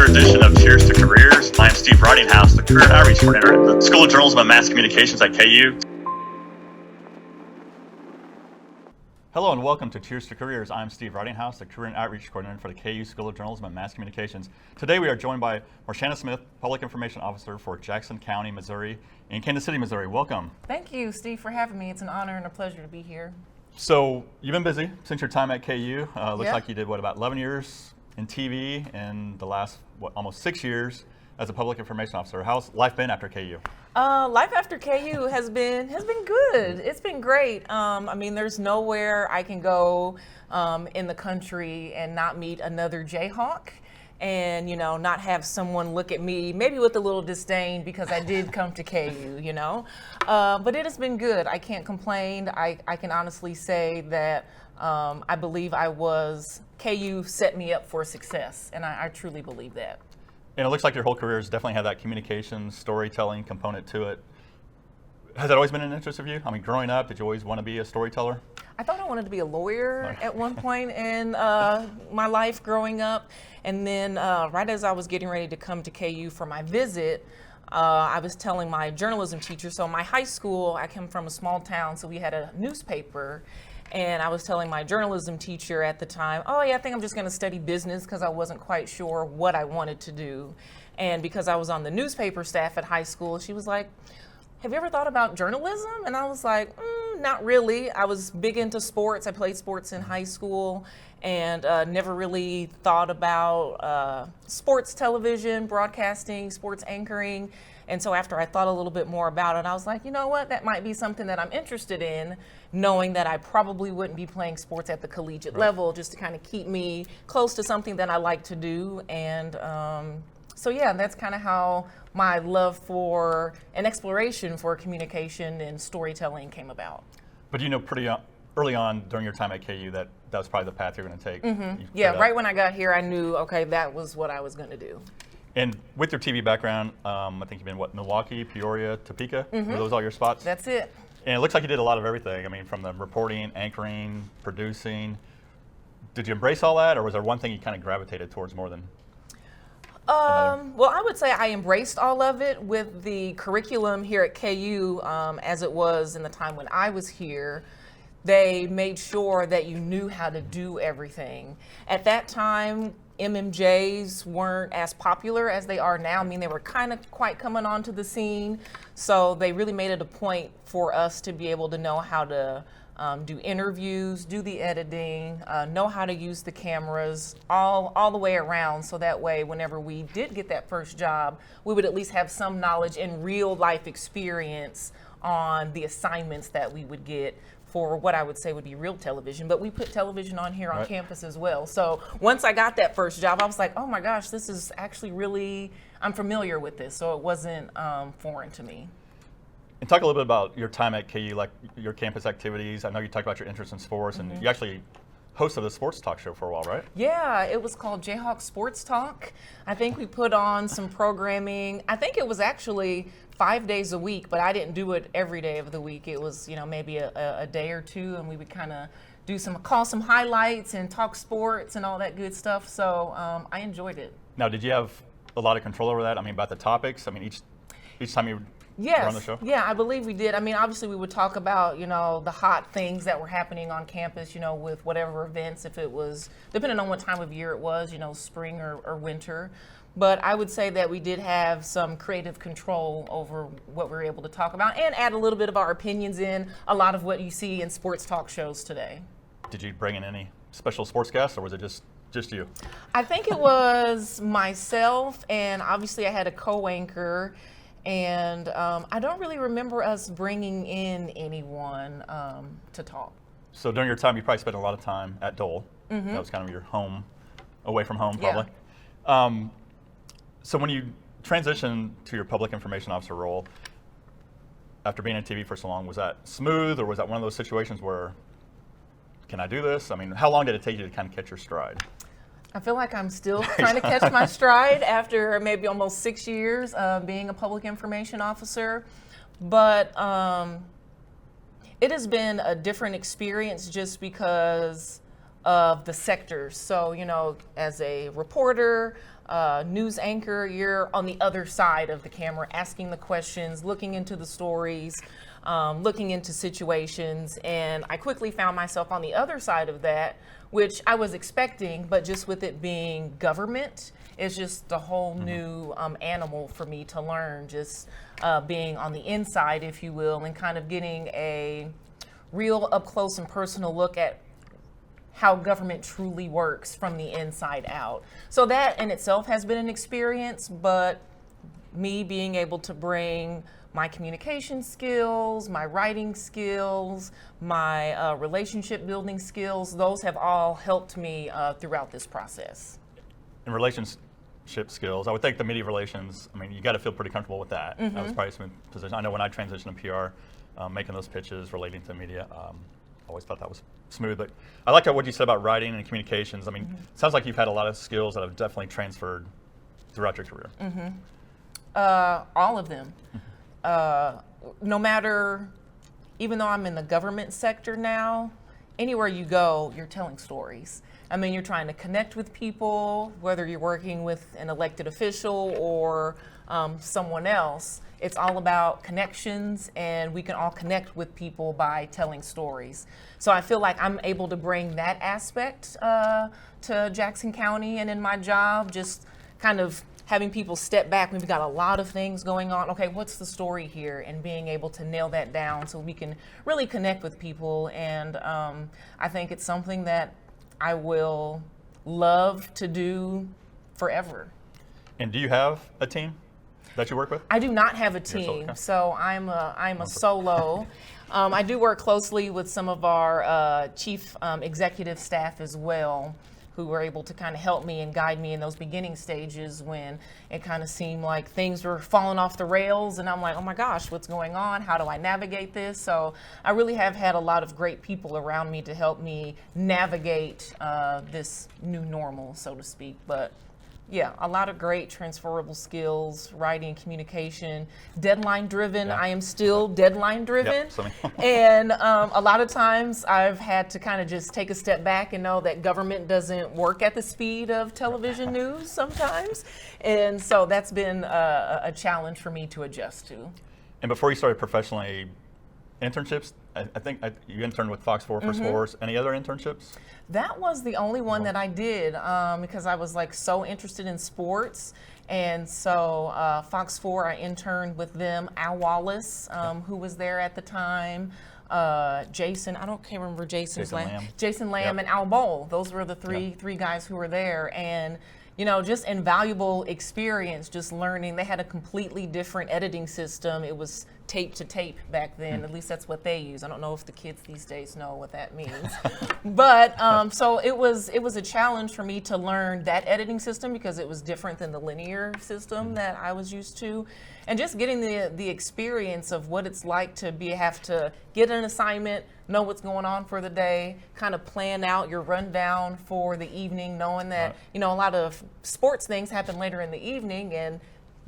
edition of Cheers to Careers. I'm Steve Ridinghouse, the Career Outreach Coordinator at the School of Journalism and Mass Communications at KU. Hello and welcome to Cheers to Careers. I'm Steve Ridinghouse, the Career and Outreach Coordinator for the KU School of Journalism and Mass Communications. Today we are joined by Marshanna Smith, Public Information Officer for Jackson County, Missouri, in Kansas City, Missouri. Welcome. Thank you, Steve, for having me. It's an honor and a pleasure to be here. So you've been busy since your time at KU. Looks Yep. like you did, about 11 years in TV and the last, almost 6 years as a Public Information Officer. How's life been after KU? Life after KU has been good. It's been great. There's nowhere I can go in the country and not meet another Jayhawk, and not have someone look at me maybe with a little disdain because I did come to KU. But it has been good. I can't complain. I can honestly say that I believe KU set me up for success, and I truly believe that. And it looks like your whole career has definitely had that communication, storytelling component to it. Has that always been an interest of you? I mean, growing up, did you always want to be a storyteller? I thought I wanted to be a lawyer at one point in my life growing up. And then right as I was getting ready to come to KU for my visit, I was telling my journalism teacher, so my high school, I come from a small town, so we had a newspaper. And I was telling my journalism teacher at the time, I think I'm just going to study business because I wasn't quite sure what I wanted to do. And because I was on the newspaper staff at high school, she was like, have you ever thought about journalism? And I was like, not really. I was big into sports. I played sports in high school and never really thought about sports television, broadcasting, sports anchoring. And so after I thought a little bit more about it, I was like, you know what, that might be something that I'm interested in, knowing that I probably wouldn't be playing sports at the collegiate level, just to kind of keep me close to something that I like to do. And that's kind of how my love for an exploration for communication and storytelling came about. But pretty early on during your time at KU that was probably the path you're going to take. Mm-hmm. Yeah, right when I got here, I knew, that was what I was going to do. And with your TV background, I think you've been, Milwaukee, Peoria, Topeka? Mm-hmm. Were those all your spots? That's it. And it looks like you did a lot of everything. I mean, from the reporting, anchoring, producing. Did you embrace all that, or was there one thing you kind of gravitated towards more than another? Well, I would say I embraced all of it with the curriculum here at KU as it was in the time when I was here. They made sure that you knew how to do everything. At that time, MMJs weren't as popular as they are now. I mean, they were kind of quite coming onto the scene. So they really made it a point for us to be able to know how to do interviews, do the editing, know how to use the cameras all the way around. So that way, whenever we did get that first job, we would at least have some knowledge and real life experience on the assignments that we would get for what I would say would be real television, but we put television on here on campus as well. So once I got that first job, I was like, oh my gosh, this is actually really, I'm familiar with this. So it wasn't foreign to me. And talk a little bit about your time at KU, like your campus activities. I know you talked about your interest in sports, and you actually hosted a sports talk show for a while, right? Yeah, it was called Jayhawk Sports Talk. I think we put on some programming. I think it was actually 5 days a week, but I didn't do it every day of the week. It was, maybe a day or two, and we would kind of call some highlights and talk sports and all that good stuff. So I enjoyed it. Now, did you have a lot of control over that? I mean, about the topics? I mean, each time you were on the show? Yeah, I believe we did. I mean, obviously we would talk about, the hot things that were happening on campus, with whatever events, if it was, depending on what time of year it was, spring or winter. But I would say that we did have some creative control over what we were able to talk about and add a little bit of our opinions in a lot of what you see in sports talk shows today. Did you bring in any special sports guests, or was it just you? I think it was myself, and obviously I had a co-anchor. And I don't really remember us bringing in anyone to talk. So during your time, you probably spent a lot of time at Dole. Mm-hmm. That was kind of your home, away from home, probably. Yeah. So when you transitioned to your public information officer role, after being in TV for so long, was that smooth, or was that one of those situations where, can I do this? I mean, how long did it take you to kind of catch your stride? I feel like I'm still trying to catch my stride after maybe almost 6 years of being a public information officer. But it has been a different experience just because of the sectors. So, as a reporter, news anchor, you're on the other side of the camera, asking the questions, looking into the stories, looking into situations. And I quickly found myself on the other side of that, which I was expecting, but just with it being government, it's just a whole new animal for me to learn, just being on the inside, if you will, and kind of getting a real up close and personal look at how government truly works from the inside out. So that in itself has been an experience, but me being able to bring my communication skills, my writing skills, my relationship building skills, those have all helped me throughout this process. In relationship skills, I would think the media relations, I mean, you got to feel pretty comfortable with that. That was probably a smooth position. I know when I transitioned to PR, making those pitches relating to media, I always thought that was smooth. But I liked what you said about writing and communications. I mean, it sounds like you've had a lot of skills that have definitely transferred throughout your career. All of them. No matter, even though I'm in the government sector now, anywhere you go, you're telling stories. I mean, you're trying to connect with people, whether you're working with an elected official or someone else. It's all about connections, and we can all connect with people by telling stories. So I feel like I'm able to bring that aspect to Jackson County and in my job, just kind of having people step back. We've got a lot of things going on. Okay, what's the story here? And being able to nail that down so we can really connect with people. And I think it's something that I will love to do forever. And do you have a team that you work with? I do not have a team, so I'm a solo. I do work closely with some of our chief executive staff as well, who were able to kind of help me and guide me in those beginning stages when it kind of seemed like things were falling off the rails, and I'm like, oh my gosh, what's going on? How do I navigate this? So I really have had a lot of great people around me to help me navigate this new normal, so to speak. But yeah, a lot of great transferable skills, writing, communication, deadline driven. I am still deadline driven. And a lot of times I've had to kind of just take a step back and know that government doesn't work at the speed of television news sometimes. And so that's been a challenge for me to adjust to. And before you started professionally, internships, I think you interned with Fox 4 for sports. Any other internships? That was the only one that I did because I was like so interested in sports. And so Fox 4, I interned with them. Al Wallace, who was there at the time. Jason, can't remember Jason's name. Jason Lamb and Al Bowl. Those were the three guys who were there. And you know, just invaluable experience, just learning. They had a completely different editing system. It was tape to tape back then. At least that's what they use. I don't know if the kids these days know what that means. But so it was a challenge for me to learn that editing system because it was different than the linear system that I was used to. And just getting the experience of what it's like to have to get an assignment, know what's going on for the day, kind of plan out your rundown for the evening, knowing that, you know, a lot of sports things happen later in the evening and,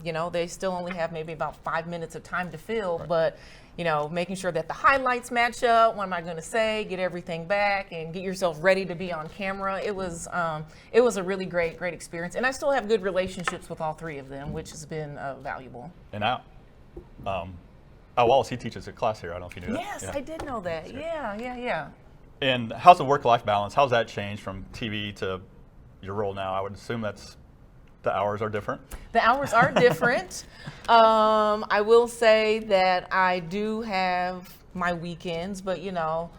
you know, they still only have maybe about 5 minutes of time to fill, but, you know, making sure that the highlights match up, what am I going to say, get everything back and get yourself ready to be on camera. It was a really great experience. And I still have good relationships with all three of them, which has been valuable. And Al Wallace, he teaches a class here. I don't know if you knew that. Yes, I did know that. Yeah. And how's the work-life balance? How's that changed from TV to your role now? I would assume the hours are different. The hours are different. I will say that I do have my weekends, but you know,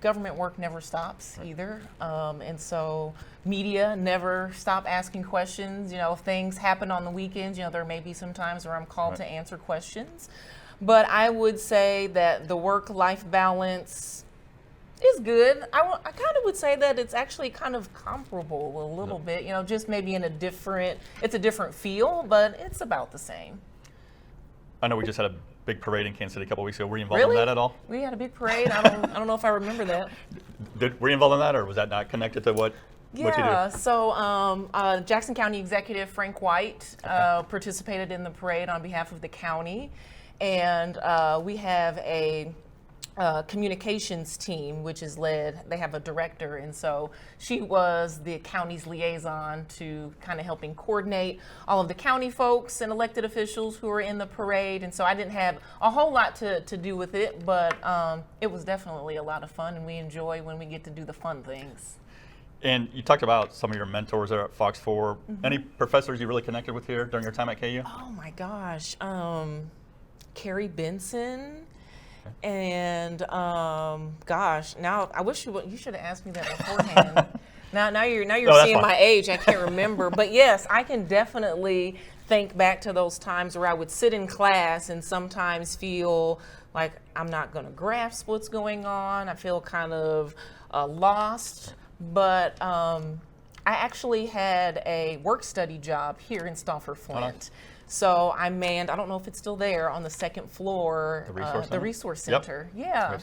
government work never stops either. And so media never stop asking questions. You know, if things happen on the weekends, you know, there may be some times where I'm called to answer questions. But I would say that the work-life balance is good. I kind of would say that it's actually kind of comparable a little bit, you know, just maybe in it's a different feel, but it's about the same. I know we just had a big parade in Kansas City a couple weeks ago. Were you involved in that at all? We had a big parade. I don't know if I remember that. Were you involved in that, or was that not connected to what you do? So Jackson County Executive Frank White participated in the parade on behalf of the county, and we have a communications team, which is led, they have a director, and so she was the county's liaison to kind of helping coordinate all of the county folks and elected officials who were in the parade. And so I didn't have a whole lot to do with it, but it was definitely a lot of fun, and we enjoy when we get to do the fun things. And you talked about some of your mentors there at Fox 4. Any professors you really connected with here during your time at KU? Oh my gosh, Carrie Benson. And gosh, now I wish you should have asked me that beforehand. now you're seeing fine. my age. I can't remember, but yes, I can definitely think back to those times where I would sit in class and sometimes feel like I'm not going to grasp what's going on. I feel kind of lost, but I actually had a work study job here in Stauffer Flint. So I manned, I don't know if it's still there, on the second floor, the resource center. Yep. Yeah.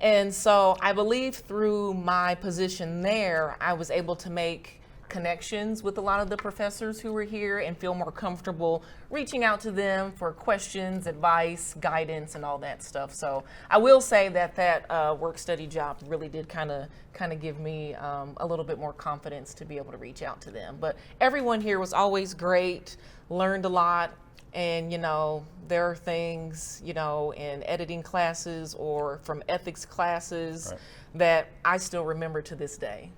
And so I believe through my position there, I was able to make connections with a lot of the professors who were here and feel more comfortable reaching out to them for questions, advice, guidance, and all that stuff. So I will say that work study job really did kind of give me a little bit more confidence to be able to reach out to them. But everyone here was always great. Learned a lot, and there are things in editing classes or from ethics classes that I still remember to this day.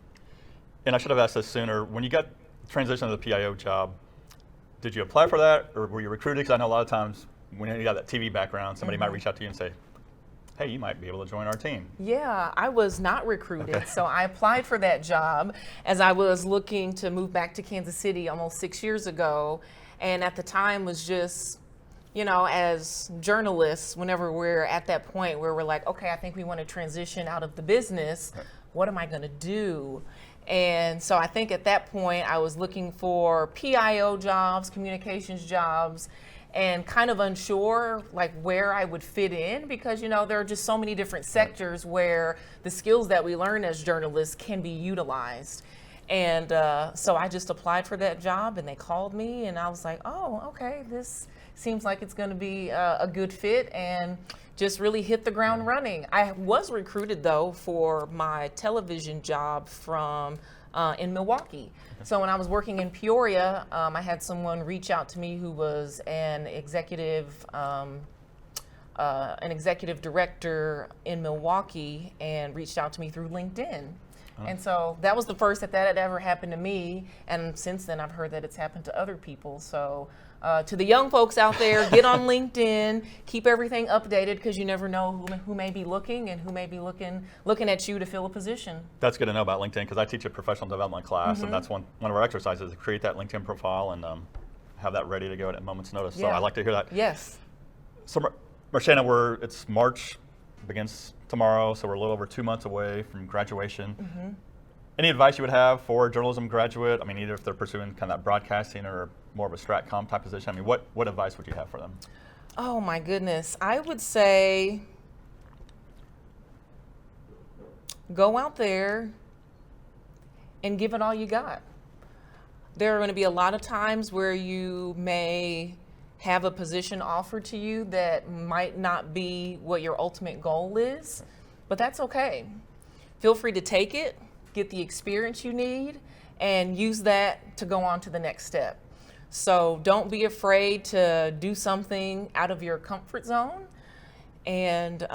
And I should have asked this sooner. When you got transitioned to the PIO job, did you apply for that, or were you recruited? Because I know a lot of times when you got that TV background, somebody might reach out to you and say, hey, you might be able to join our team. Yeah, I was not recruited. So I applied for that job as I was looking to move back to Kansas City almost 6 years ago. And at the time was just, as journalists, whenever we're at that point where we're like, okay, I think we want to transition out of the business, what am I going to do? And so I think at that point I was looking for PIO jobs, communications jobs, and kind of unsure like where I would fit in, because there are just so many different sectors where the skills that we learn as journalists can be utilized. And so I just applied for that job, and they called me, and I was like, oh, okay, this seems like it's going to be a good fit, and just really hit the ground running. I was recruited, though, for my television job from in Milwaukee. So when I was working in Peoria, I had someone reach out to me who was an executive director in Milwaukee, and reached out to me through LinkedIn. And so that was the first that had ever happened to me. And since then, I've heard that it's happened to other people. So to the young folks out there, get on LinkedIn, keep everything updated, because you never know who may be looking and who may be looking at you to fill a position. That's good to know about LinkedIn, because I teach a professional development class, and that's one of our exercises, to create that LinkedIn profile and have that ready to go at a moment's notice. So I like to hear that. Yes. So Marshanna, it's March, begins tomorrow, so we're a little over 2 months away from graduation. Any advice you would have for a journalism graduate? I mean, either if they're pursuing kind of that broadcasting or more of a strat comm type position, I mean, what advice would you have for them? Oh my goodness. I would say go out there and give it all you got. There are going to be a lot of times where you may have a position offered to you that might not be what your ultimate goal is, but that's okay. Feel free to take it, get the experience you need, and use that to go on to the next step. So don't be afraid to do something out of your comfort zone, and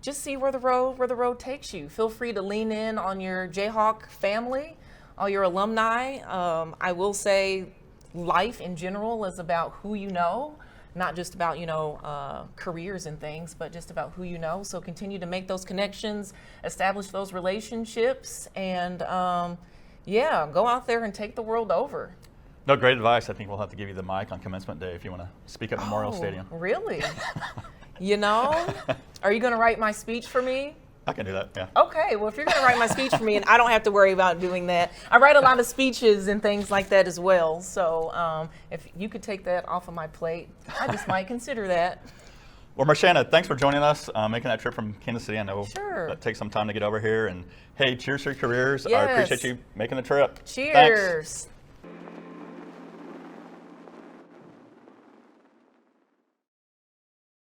just see where the road takes you. Feel free to lean in on your Jayhawk family, all your alumni. I will say life in general is about who you know, not just about careers and things, but just about who you know. So continue to make those connections, establish those relationships, and go out there and take the world over. No, great advice. I think we'll have to give you the mic on commencement day if you want to speak at Memorial Stadium. Really? Are you going to write my speech for me? I can do that, yeah. Okay, well, if you're going to write my speech for me, and I don't have to worry about doing that. I write a lot of speeches and things like that as well. So if you could take that off of my plate, I just might consider that. Well, Marshanna, thanks for joining us, making that trip from Kansas City. I know that takes some time to get over here. And hey, cheers to your careers. Yes. I appreciate you making the trip. Cheers. Thanks.